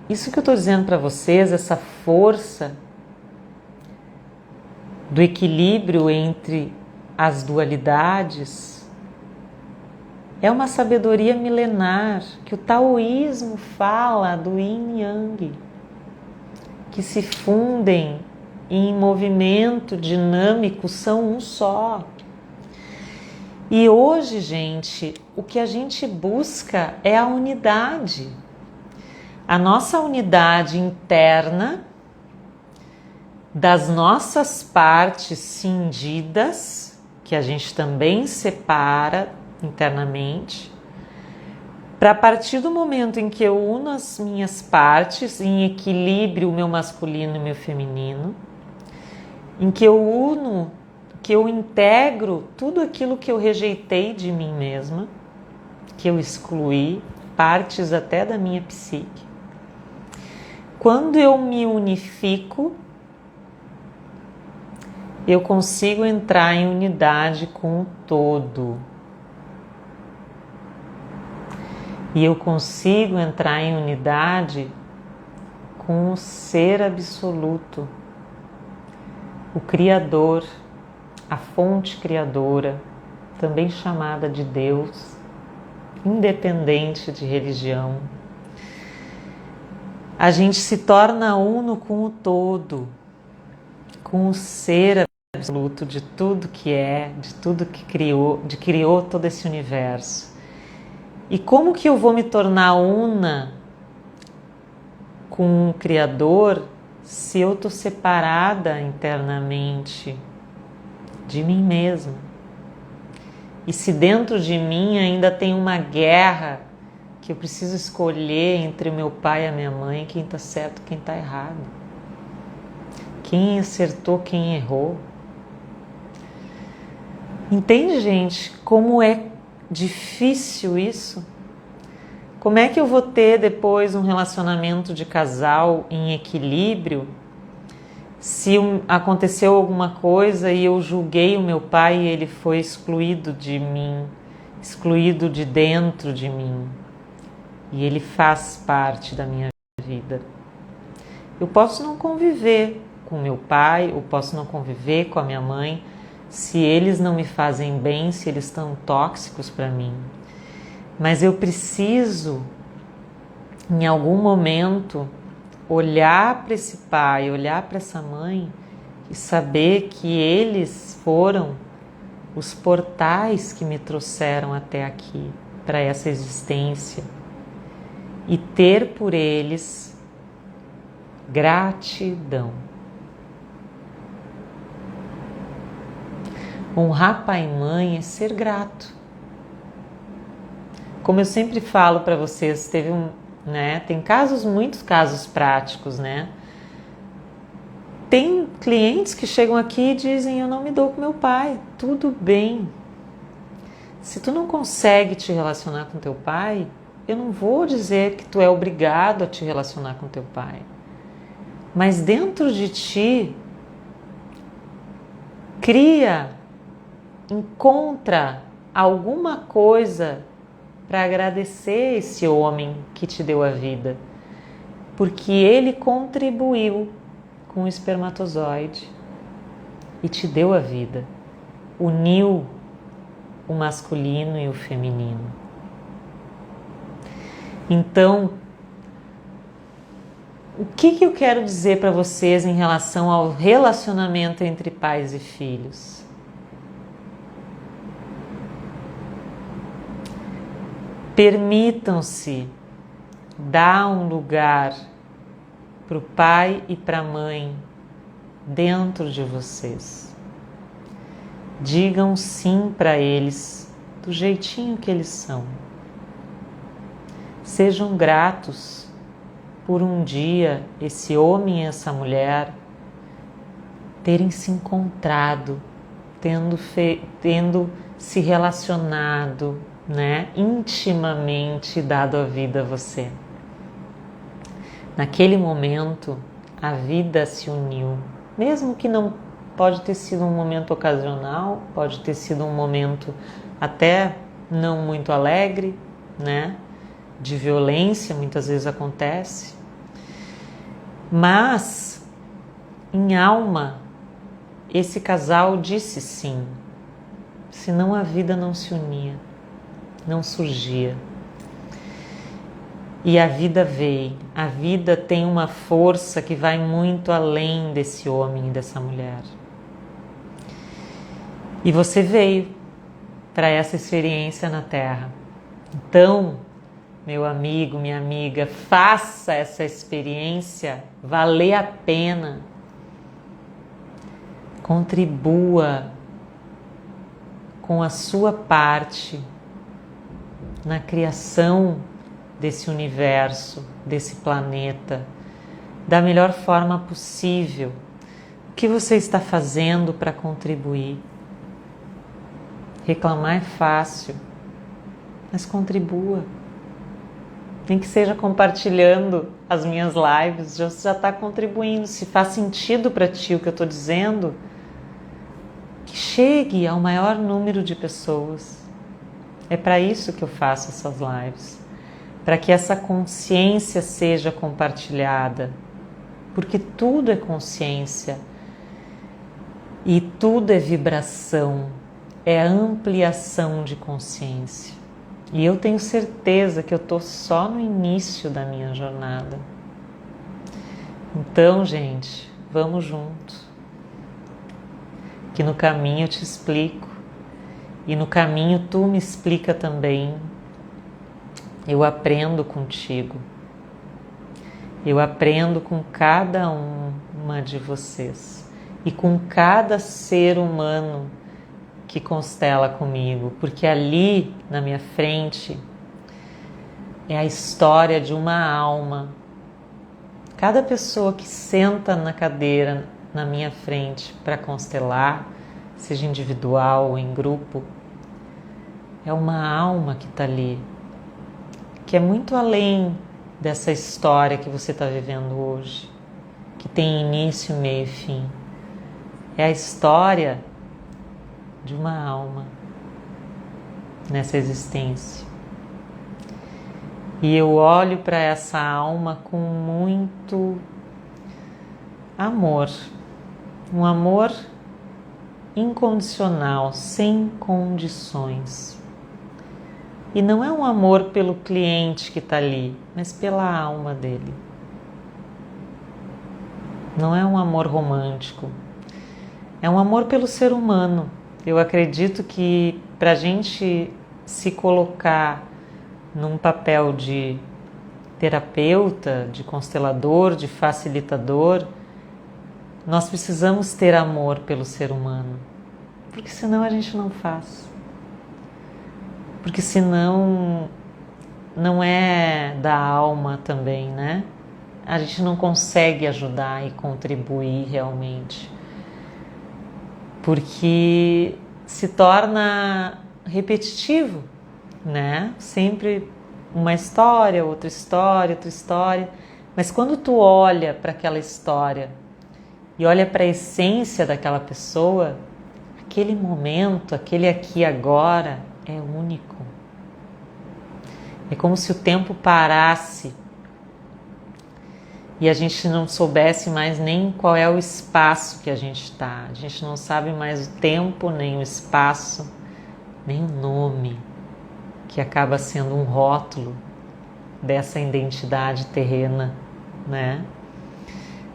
Isso que eu estou dizendo para vocês, essa força do equilíbrio entre as dualidades, é uma sabedoria milenar que o taoísmo fala do yin e yang, que se fundem em movimento dinâmico, são um só. E hoje, gente, o que a gente busca é a unidade. A nossa unidade interna das nossas partes cindidas, que a gente também separa internamente, para a partir do momento em que eu uno as minhas partes em equilíbrio, o meu masculino e o meu feminino, em que eu uno, que eu integro tudo aquilo que eu rejeitei de mim mesma, que eu excluí, partes até da minha psique. Quando eu me unifico, eu consigo entrar em unidade com o todo. E eu consigo entrar em unidade com o ser absoluto, o Criador, a fonte criadora, também chamada de Deus, independente de religião. A gente se torna uno com o todo, com o ser absoluto de tudo que é, de tudo que criou todo esse universo. E como que eu vou me tornar una com o Criador se eu estou separada internamente de mim mesma? E se dentro de mim ainda tem uma guerra que eu preciso escolher entre o meu pai e a minha mãe, quem está certo, quem está errado, quem acertou, quem errou. Entende, gente, como é difícil isso? Como é que eu vou ter depois um relacionamento de casal em equilíbrio se aconteceu alguma coisa e eu julguei o meu pai e ele foi excluído de mim, excluído de dentro de mim, e ele faz parte da minha vida? Eu posso não conviver com meu pai, eu posso não conviver com a minha mãe, se eles não me fazem bem, se eles estão tóxicos para mim. Mas eu preciso, em algum momento, olhar para esse pai, olhar para essa mãe e saber que eles foram os portais que me trouxeram até aqui, para essa existência, e ter por eles gratidão. Honrar pai e mãe é ser grato. Como eu sempre falo para vocês, tem muitos casos práticos, né? Tem clientes que chegam aqui e dizem: eu não me dou com meu pai. Tudo bem. Se tu não consegue te relacionar com teu pai, eu não vou dizer que tu é obrigado a te relacionar com teu pai. Mas dentro de ti, cria encontra alguma coisa para agradecer esse homem que te deu a vida, porque ele contribuiu com o espermatozoide e te deu a vida, uniu o masculino e o feminino. Então, o que eu quero dizer para vocês em relação ao relacionamento entre pais e filhos? Permitam-se dar um lugar para o pai e para a mãe dentro de vocês. Digam sim para eles do jeitinho que eles são. Sejam gratos por um dia esse homem e essa mulher terem se encontrado, tendo se relacionado, né, intimamente, dado a vida a você. Naquele momento, a vida se uniu, mesmo que não pode ter sido um momento ocasional, pode ter sido um momento até não muito alegre, né, de violência, muitas vezes acontece, mas em alma, esse casal disse sim, senão a vida não se unia, não surgia. E a vida veio, a vida tem uma força que vai muito além desse homem e dessa mulher. E você veio para essa experiência na Terra. Então, meu amigo, minha amiga, faça essa experiência valer a pena. Contribua com a sua parte na criação desse universo, desse planeta, da melhor forma possível. O que você está fazendo para contribuir? Reclamar é fácil, mas contribua. Nem que seja compartilhando as minhas lives, você já está contribuindo. Se faz sentido para ti o que eu estou dizendo, que chegue ao maior número de pessoas. É para isso que eu faço essas lives, para que essa consciência seja compartilhada, porque tudo é consciência e tudo é vibração, é ampliação de consciência. E eu tenho certeza que eu estou só no início da minha jornada. Então, gente, vamos juntos. Que no caminho eu te explico. E no caminho tu me explica também. Eu aprendo contigo. Eu aprendo com cada uma de vocês. E com cada ser humano que constela comigo, porque ali na minha frente é a história de uma alma. Cada pessoa que senta na cadeira na minha frente para constelar, seja individual ou em grupo, é uma alma que está ali, que é muito além dessa história que você está vivendo hoje, que tem início, meio e fim. É a história de uma alma nessa existência. E eu olho para essa alma com muito amor, um amor incondicional, sem condições. E não é um amor pelo cliente que está ali, mas pela alma dele. Não é um amor romântico, é um amor pelo ser humano. Eu acredito que para a gente se colocar num papel de terapeuta, de constelador, de facilitador, nós precisamos ter amor pelo ser humano, porque senão a gente não faz. Porque senão não é da alma também, né? A gente não consegue ajudar e contribuir realmente. Porque se torna repetitivo, né? Sempre uma história, outra história, outra história. Mas quando tu olha para aquela história e olha para a essência daquela pessoa, aquele momento, aquele aqui e agora é único. É como se o tempo parasse e a gente não soubesse mais nem qual é o espaço que a gente está. A gente não sabe mais o tempo, nem o espaço, nem o nome, que acaba sendo um rótulo dessa identidade terrena, né?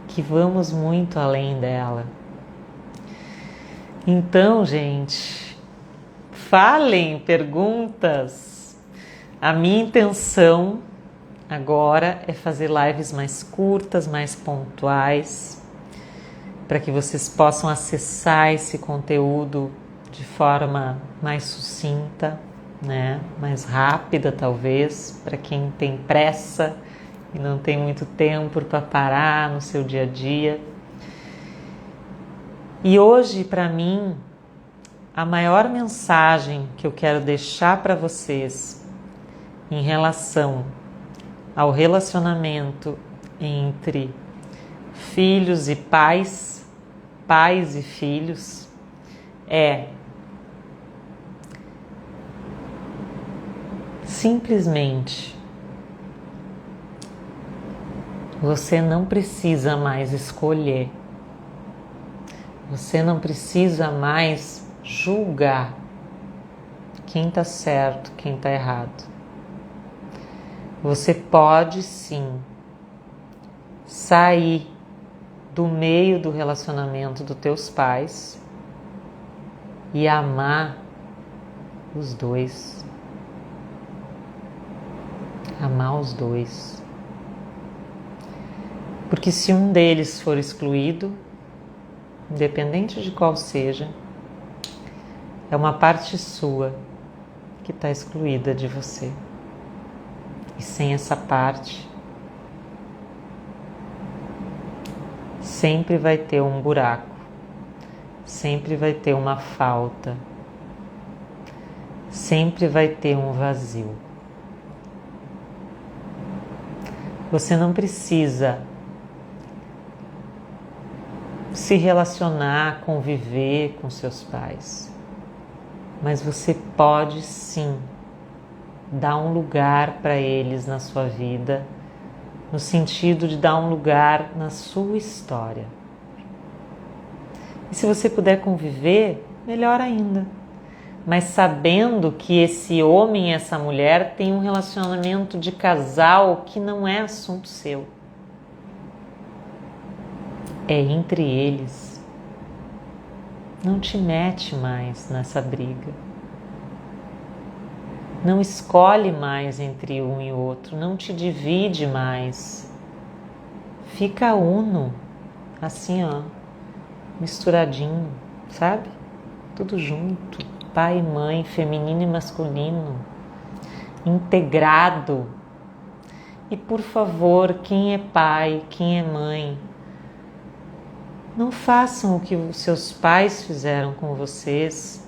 Que vamos muito além dela. Então, gente, falem perguntas. A minha intenção agora é fazer lives mais curtas, mais pontuais, para que vocês possam acessar esse conteúdo de forma mais sucinta, né? Mais rápida, talvez, para quem tem pressa e não tem muito tempo para parar no seu dia a dia. E hoje, para mim, a maior mensagem que eu quero deixar para vocês em relação ao relacionamento entre filhos e pais, pais e filhos, é simplesmente você não precisa mais escolher, você não precisa mais julgar quem está certo, quem está errado. Você pode sim sair do meio do relacionamento dos teus pais e amar os dois. Amar os dois. Porque se um deles for excluído, independente de qual seja, é uma parte sua que está excluída de você. E sem essa parte, sempre vai ter um buraco, sempre vai ter uma falta, sempre vai ter um vazio. Você não precisa se relacionar, conviver com seus pais, mas você pode sim dar um lugar para eles na sua vida, no sentido de dar um lugar na sua história. E se você puder conviver, melhor ainda. Mas sabendo que esse homem e essa mulher têm um relacionamento de casal que não é assunto seu. É entre eles. Não te mete mais nessa briga. Não escolhe mais entre um e outro, não te divide mais. Fica uno, assim ó, misturadinho, sabe? Tudo junto, pai e mãe, feminino e masculino, integrado. E por favor, quem é pai, quem é mãe, não façam o que os seus pais fizeram com vocês,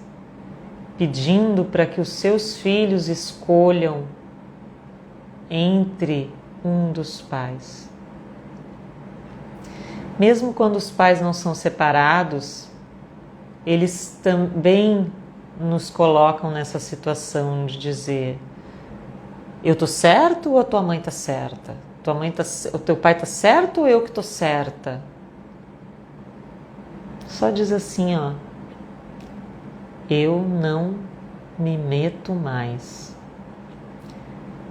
pedindo para que os seus filhos escolham entre um dos pais. Mesmo quando os pais não são separados, eles também nos colocam nessa situação de dizer: eu tô certo ou a tua mãe tá certa? O teu pai tá certo ou eu que tô certa? Só diz assim, ó: eu não me meto mais.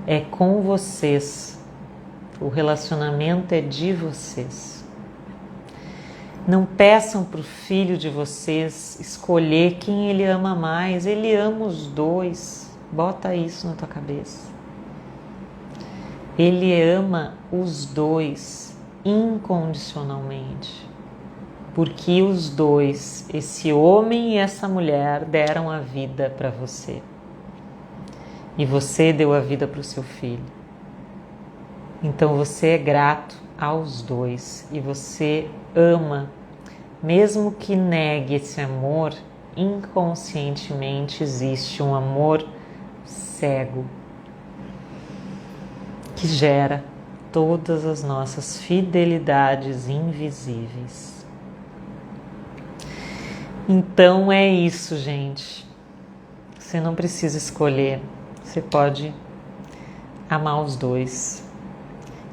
É com vocês. O relacionamento é de vocês. Não peçam para o filho de vocês escolher quem ele ama mais. Ele ama os dois. Bota isso na tua cabeça. Ele ama os dois incondicionalmente. Porque os dois, esse homem e essa mulher, deram a vida para você. E você deu a vida para o seu filho. Então você é grato aos dois e você ama, mesmo que negue esse amor, inconscientemente existe um amor cego que gera todas as nossas fidelidades invisíveis. Então é isso, gente. Você não precisa escolher. Você pode amar os dois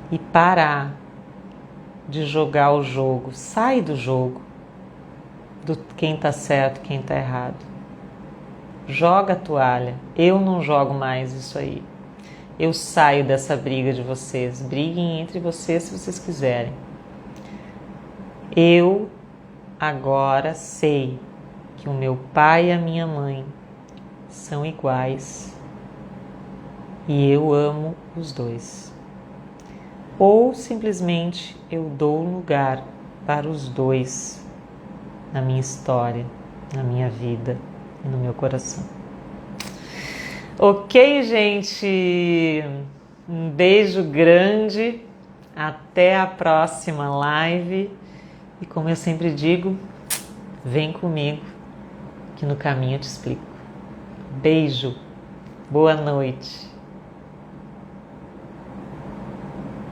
e parar de jogar o jogo. Sai do jogo, do quem tá certo, quem tá errado. Joga a toalha. Eu não jogo mais isso aí. Eu saio dessa briga de vocês. Briguem entre vocês se vocês quiserem. Eu agora sei que o meu pai e a minha mãe são iguais e eu amo os dois. Ou simplesmente eu dou lugar para os dois na minha história, na minha vida e no meu coração. Ok, gente? Um beijo grande. Até a próxima live. E como eu sempre digo, vem comigo que no caminho eu te explico. Beijo. Boa noite.